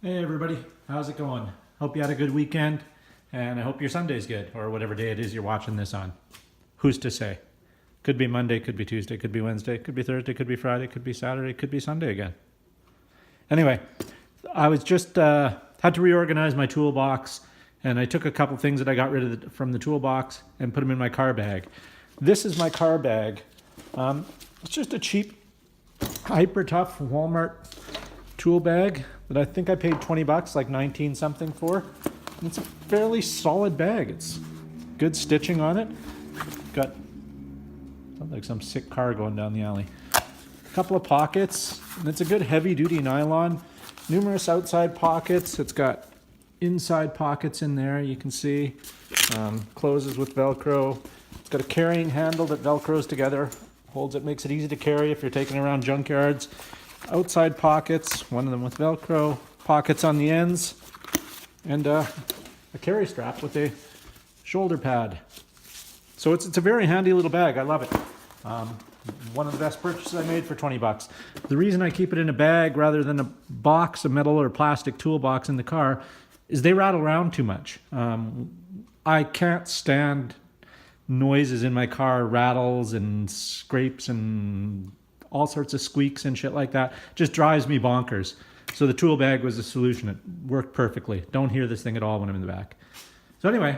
Hey everybody, how's it going? Hope you had a good weekend, and I hope your Sunday's good, or whatever day it is you're watching this on. Who's to say? Could be Monday, could be Tuesday, could be Wednesday, could be Thursday, could be Friday, could be Saturday, could be Sunday again. Anyway, I was just had to reorganize my toolbox, and I took a couple things that I got rid of from the toolbox and put them in my car bag. This is my car bag. It's just a cheap, hyper tough Walmart tool bag that I think I paid 20 bucks, like 19 something for. And it's a fairly solid bag. It's good stitching on it. Got like some sick car going down the alley. A couple of pockets, and it's a good heavy duty nylon. Numerous outside pockets. It's got inside pockets in there, you can see. Closes with Velcro. It's got a carrying handle that Velcros together. Holds it, makes it easy to carry if you're taking around junkyards. Outside pockets, one of them with Velcro, pockets on the ends, and a carry strap with a shoulder pad. So it's a very handy little bag. I love it. One of the best purchases I made for 20 bucks. The reason I keep it in a bag rather than a box, a metal or plastic toolbox in the car, is they rattle around too much. I can't stand noises in my car, rattles and scrapes and all sorts of squeaks and shit like that. Just drives me bonkers. So the tool bag was the solution. It worked perfectly. Don't hear this thing at all when I'm in the back. So anyway,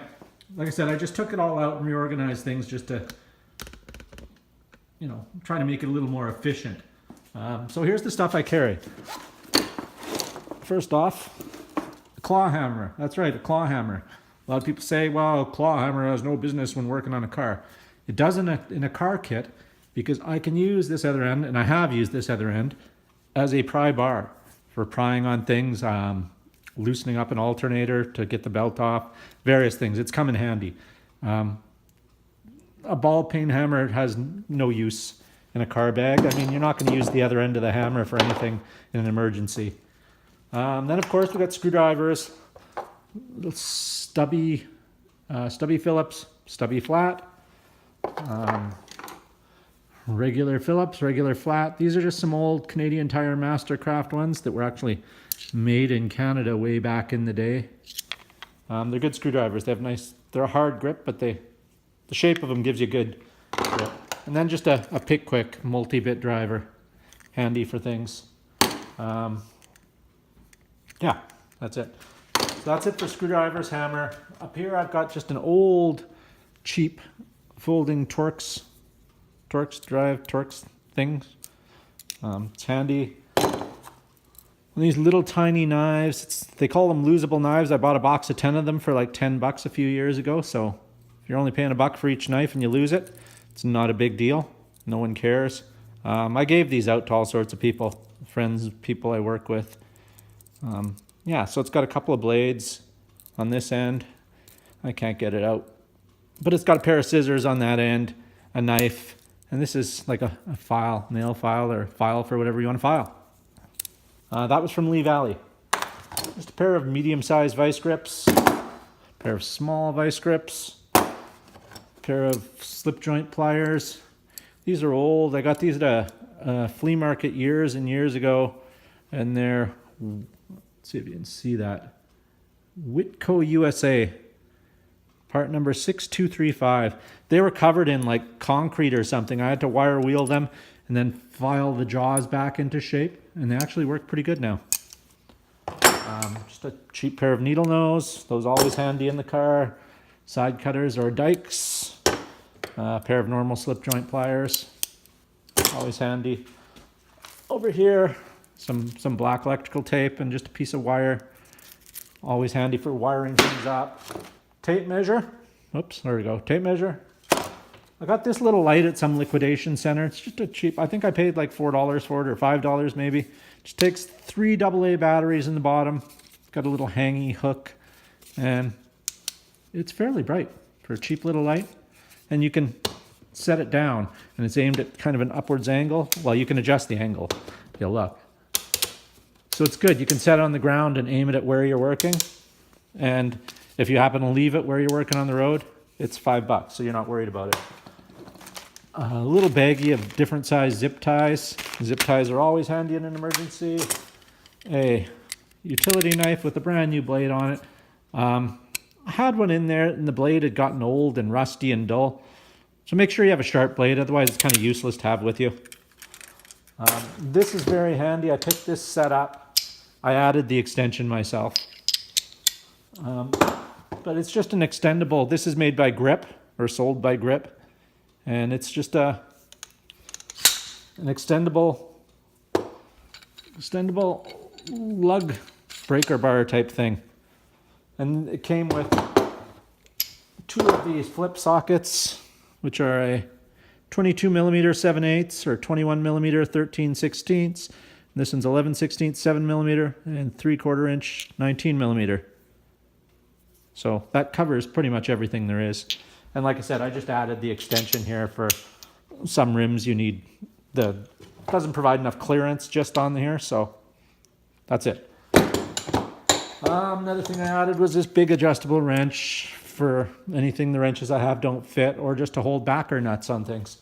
like I said, I just took it all out and reorganized things just to, try to make it a little more efficient. So here's the stuff I carry. First off, a claw hammer. That's right, a claw hammer. A lot of people say, well, a claw hammer has no business when working on a car. It does in a car kit, because I can use this other end, and I have used this other end, as a pry bar for prying on things, loosening up an alternator to get the belt off, various things. It's come in handy. A ball peen hammer has no use in a car bag. I mean, you're not going to use the other end of the hammer for anything in an emergency. Then, of course, we've got screwdrivers, little stubby Phillips, stubby flat, regular Phillips, regular flat. These are just some old Canadian Tire Mastercraft ones that were actually made in Canada way back in the day. They're good screwdrivers. They have they're a hard grip, but the shape of them gives you good grip. And then just a Pick-Quick multi-bit driver, handy for things. Yeah, that's it. So that's it for screwdrivers, hammer. Up here I've got just an old, cheap folding Torx things. It's handy. And these little tiny knives, they call them losable knives. I bought a box of 10 of them for like 10 bucks a few years ago. So if you're only paying $1 for each knife and you lose it, it's not a big deal. No one cares. I gave these out to all sorts of people, friends, people I work with. Yeah, so it's got a couple of blades on this end. I can't get it out. But it's got a pair of scissors on that end, a knife, and this is like a file, nail file, or file for whatever you want to file. That was from Lee Valley. Just a pair of medium-sized vice grips, a pair of small vice grips, a pair of slip joint pliers. These are old. I got these at a flea market years and years ago, and they're, let's see if you can see that, Whitco USA. Part number 6235. They were covered in like concrete or something. I had to wire wheel them and then file the jaws back into shape, and they actually work pretty good now. Just a cheap pair of needle nose. Those always handy in the car. Side cutters or dikes. A pair of normal slip joint pliers. Always handy. Over here, some black electrical tape and just a piece of wire. Always handy for wiring things up. Tape measure. Oops, there we go. Tape measure. I got this little light at some liquidation center. It's just a cheap, I think I paid like $4 for it, or $5 maybe. Just takes 3 AA batteries in the bottom. Got a little hangy hook, and it's fairly bright for a cheap little light. And you can set it down, and it's aimed at kind of an upwards angle. Well, you can adjust the angle. You'll look. So it's good. You can set it on the ground and aim it at where you're working. And if you happen to leave it where you're working on the road, it's $5, so you're not worried about it. A little baggie of different size zip ties. Zip ties are always handy in an emergency. A utility knife with a brand new blade on it. I had one in there and the blade had gotten old and rusty and dull. So make sure you have a sharp blade, otherwise it's kind of useless to have with you. This is very handy. I picked this set up. I added the extension myself. But it's just an extendable. This is made by Grip, or sold by Grip. And it's just an extendable lug breaker bar type thing. And it came with 2 of these flip sockets, which are a 22 millimeter 7/8 or 21 millimeter 13/16. This one's 11/16 7 millimeter and 3/4 inch 19 millimeter. So that covers pretty much everything there is. And like I said, I just added the extension here for some rims you need. Doesn't provide enough clearance just on here, so that's it. Another thing I added was this big adjustable wrench for anything the wrenches I have don't fit, or just to hold backer nuts on things.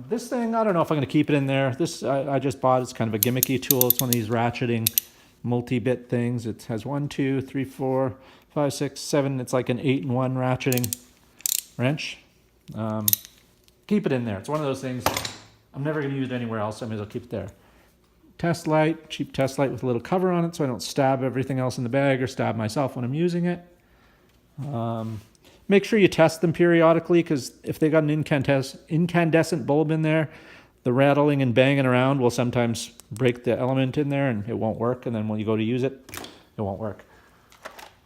This thing, I don't know if I'm going to keep it in there. This I just bought. It's kind of a gimmicky tool. It's one of these ratcheting multi-bit things. It has 1, 2, 3, 4, 5, 6, 7. It's like an 8-in-1 ratcheting wrench. Keep it in there. It's one of those things. I'm never going to use it anywhere else. I may as well keep it there. Test light, cheap test light with a little cover on it so I don't stab everything else in the bag or stab myself when I'm using it. Make sure you test them periodically, because if they got an incandescent bulb in there, the rattling and banging around will sometimes break the element in there and it won't work. And then when you go to use it, it won't work.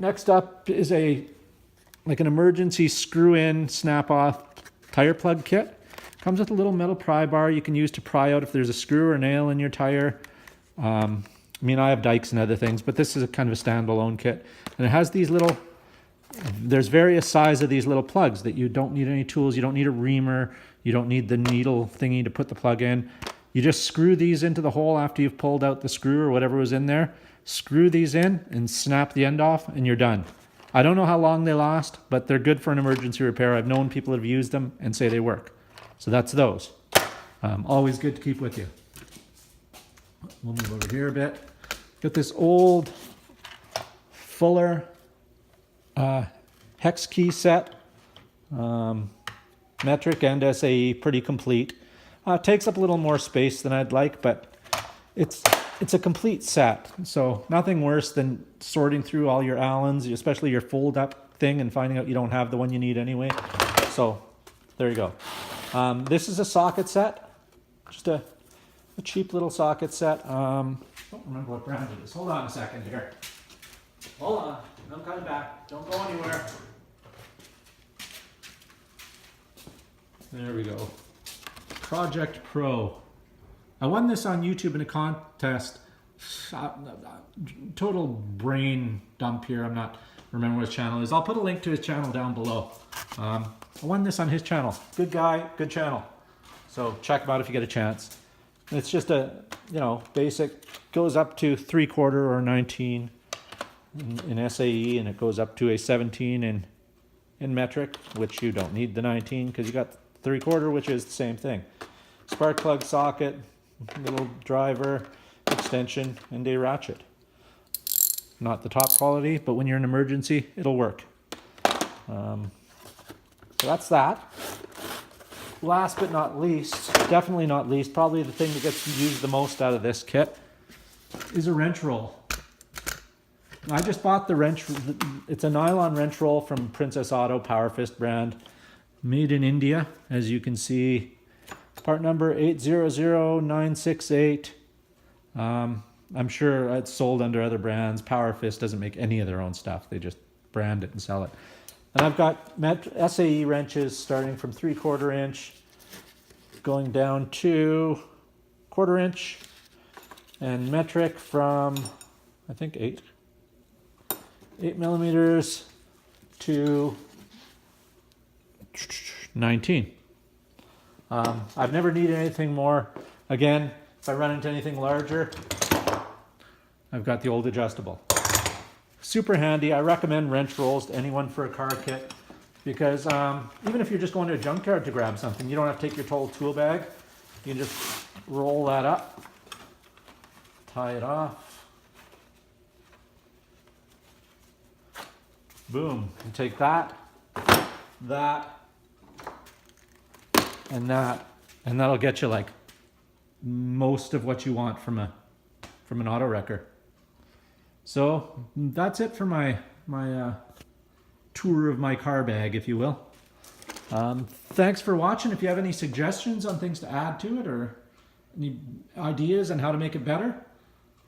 Next up is like an emergency screw-in, snap-off tire plug kit. Comes with a little metal pry bar you can use to pry out if there's a screw or nail in your tire. I mean, I have dikes and other things, but this is a kind of a standalone kit. And it has these little, there's various sizes of these little plugs that you don't need any tools. You don't need a reamer. You don't need the needle thingy to put the plug in. You just screw these into the hole after you've pulled out the screw or whatever was in there. Screw these in and snap the end off and you're done. I don't know how long they last, but they're good for an emergency repair. I've known people that have used them and say they work. So that's those. Always good to keep with you. We'll move over here a bit. Got this old Fuller hex key set. Metric and SAE, pretty complete. Takes up a little more space than I'd like, but it's a complete set. So nothing worse than sorting through all your Allens, especially your fold-up thing, and finding out you don't have the one you need anyway. So there you go. This is a socket set, just a cheap little socket set. Don't remember what brand it is. Hold on a second here. Hold on, I'm coming back. Don't go anywhere. There we go. Project Pro. I won this on YouTube in a contest. Total brain dump here. I'm not remembering what his channel is. I'll put a link to his channel down below. I won this on his channel. Good guy, good channel. So check him out if you get a chance. It's just a, basic, goes up to 3/4 or 19 in SAE, and it goes up to a 17 in metric, which you don't need the 19 because you got 3/4, which is the same thing. Spark plug socket, little driver, extension, and a ratchet. Not the top quality, but when you're in an emergency, it'll work. So that's that. Last but not least, definitely not least, probably the thing that gets used the most out of this kit is a wrench roll. I just bought the wrench. It's a nylon wrench roll from Princess Auto Power Fist brand, made in India, as you can see. Part number 800968. I'm sure it's sold under other brands. Power Fist doesn't make any of their own stuff. They just brand it and sell it. And I've got SAE wrenches starting from 3/4 inch, going down to 1/4 inch, and metric from, I think 8 millimeters to 19. I've never needed anything more. Again, if I run into anything larger, I've got the old adjustable. Super handy. I recommend wrench rolls to anyone for a car kit, because even if you're just going to a junkyard to grab something, you don't have to take your total tool bag. You can just roll that up, tie it off, Boom. You take that, that, and that, and that'll get you like most of what you want from an auto wrecker. So that's it for my tour of my car bag, if you will. Thanks for watching. If you have any suggestions on things to add to it or any ideas on how to make it better,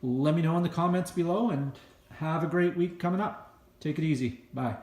let me know in the comments below, and have a great week coming up. Take it easy. Bye.